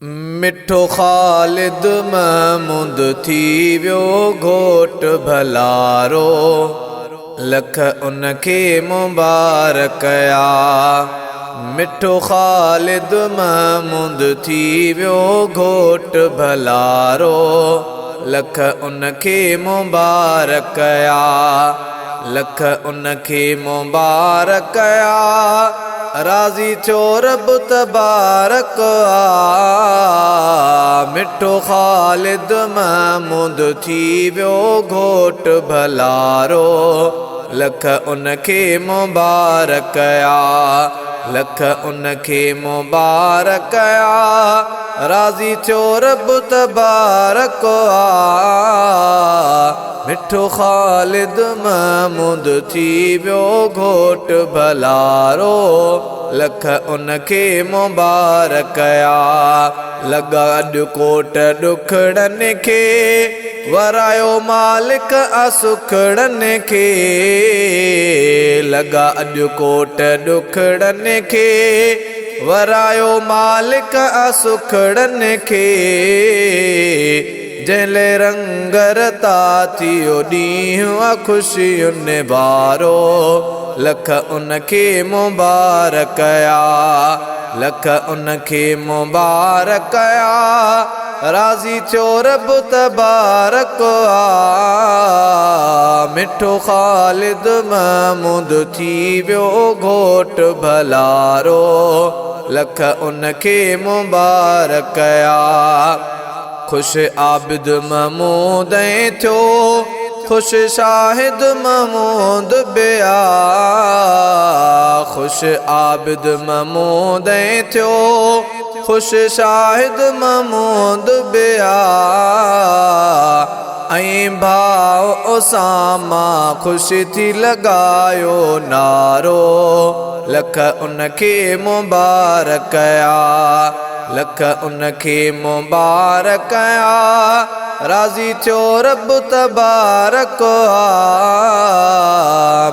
मिठो ख़ालिद महमूद थी वियो घोट भलारो, लख उनखे मुबारक आ। मिठो ख़ालिद महमूद थी वियो घोट भलारो, लख उनखे मुबारक आ। लख उनखे मुबारक आ। राज़ी थियो रब तबारक आ। मिठो ख़ालिद महमूद थी वियो घोट भलारो, लख उनखे मुबारक आ। लख उनखे मुबारक आ। राज़ी थियो रब तबारक आ। मिठो ख़ालिद महमूद थी वियो घोट भलारो, लख उनखे मुबारक आ। लॻा अॼु कोट ॾुखड़नि खे, वरायो मालिक असुखड़नि खे। लॻा अॼु कोट ॾुखड़नि खे, वरायो मालिक असुखड़नि खे। जंहिंले रंग रता थियो ॾींहुं आ ख़ुशियुनि वारो, लख उनखे मुबारक आ। लख उनखे मुबारक आ। राज़ी थियो रब तबारक आ। मिठो ख़ालिद महमूद थी वियो घोट भलारो, लख उनखे मुबारक आ। खुश आबिद महमूद थियो, खुश शाहिद महमूद बिया। खुश आबिद महमूद थियो, खुश शाहिद महमूद बिया। ऐं भाउ उसामा ख़ुशि थी लॻायो नारो, लख उनखे मुबारक आ। लख उनखे मुबारक आ। राज़ी थियो रब तबारक आ।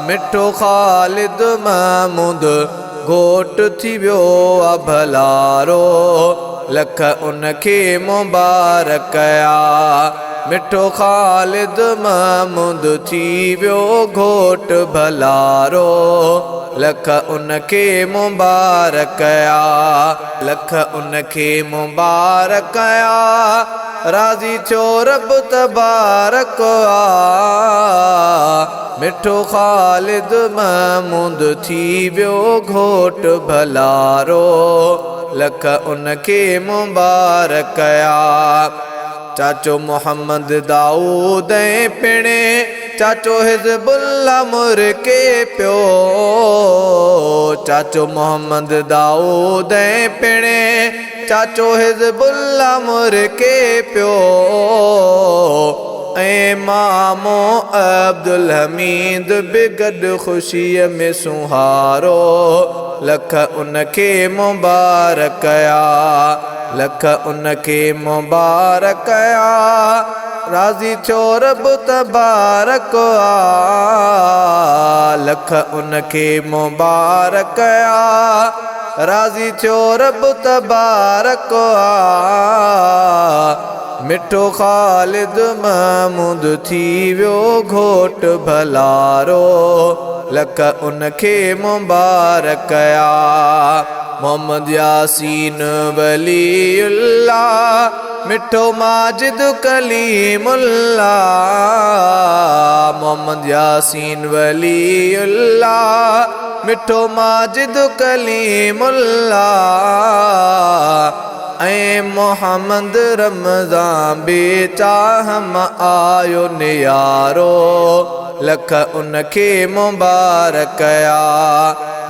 मिठो ख़ालिद महमूद घोट थी वियो आ भलारो, लख उनखे मुबारक आ। मिठो ख़ालिद महमूद थी वियो घोट भलारो, लख उनखे मुबारक आ। लख उनखे मुबारक आ। राज़ी थियो रब तबारक आ। मिठो ख़ालिद महमूद थी वियो घोट भलारो, लख उनखे मुबारक आ। चाचो मोहम्मद दाऊद पिणे, चाचो हिज़बुल्लाह मुर्के पियो। चाचो मोहम्मद दाऊद पिणे, चाचो हिज़बुल्लाह मुर्के पियो। ऐं मामो अब्दुल हमीद बि गॾु ख़ुशीअ में सुहारो, लख उनखे मुबारक आ। लख उनखे मुबारक आ। राज़ी थियो रब तबारक आ। लख उनखे मुबारक आ। राज़ी थियो रब तबारक आ। मिठो ख़ालिद महमूद थी वियो घोट भलारो, लख उनखे मुबारक आ। मोहम्मद यासीन वलीउल्लाह, मिठो माजिद कलीमुल्लाह। मोहम्मद यासीन वलीउल्लाह, मिठो माजिद कलीमुल्लाह। ऐं मोहम्मद रमज़ान बेचाहम आयो नियारो, लख उनखे मुबारक आ।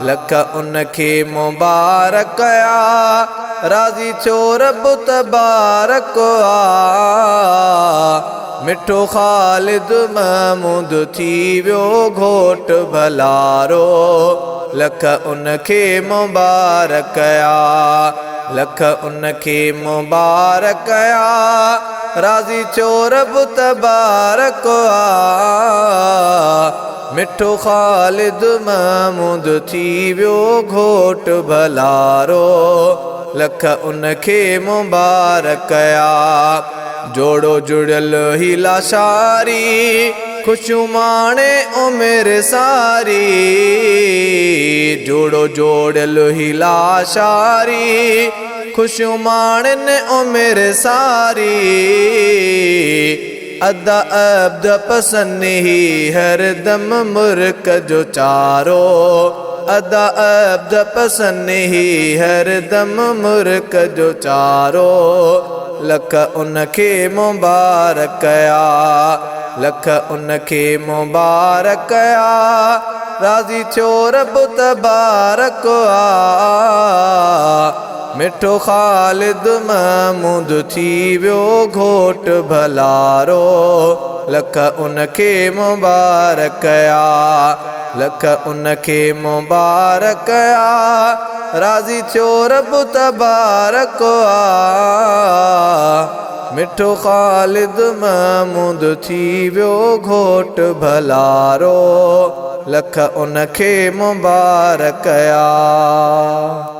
लख उनखे मुबारक आ। राज़ी थियो रब तबारक आ। मिठो ख़ालिद महमूद थी वियो घोट भलारो, लख उनखे मुबारक आ। लख उनखे मुबारक आ। राज़ी थियो रब तबारक आ। मिठो ख़ालिद महमूद थी वियो घोट भलारो, लख उनखे मुबारक आ। जोड़ो जुड़ियल हीला शारी खुशियूं माणे उमिरि सारी। जोड़ो जोड़ियल हीला शारी खुशियूं माणनि उमिरि सारी। अदा अब्द पसंद ही हरदम मुर्क जो चारो। अदा अब्द पसंद ही हरदम मुर्क जो चारो। लख उनखे मुबारक आ। लख उनखे मुबारक आ। राज़ी थियो रब तबारक आ। मिठो ख़ालिद महमूद थी वियो घोट भलारो। लख उनखे मुबारक आ। लख उनखे मुबारक आ। राज़ी थियो रब तबारक आ। मिठो ख़ालिद महमूद थी वियो घोट भलारो। लख उनखे मुबारक आ।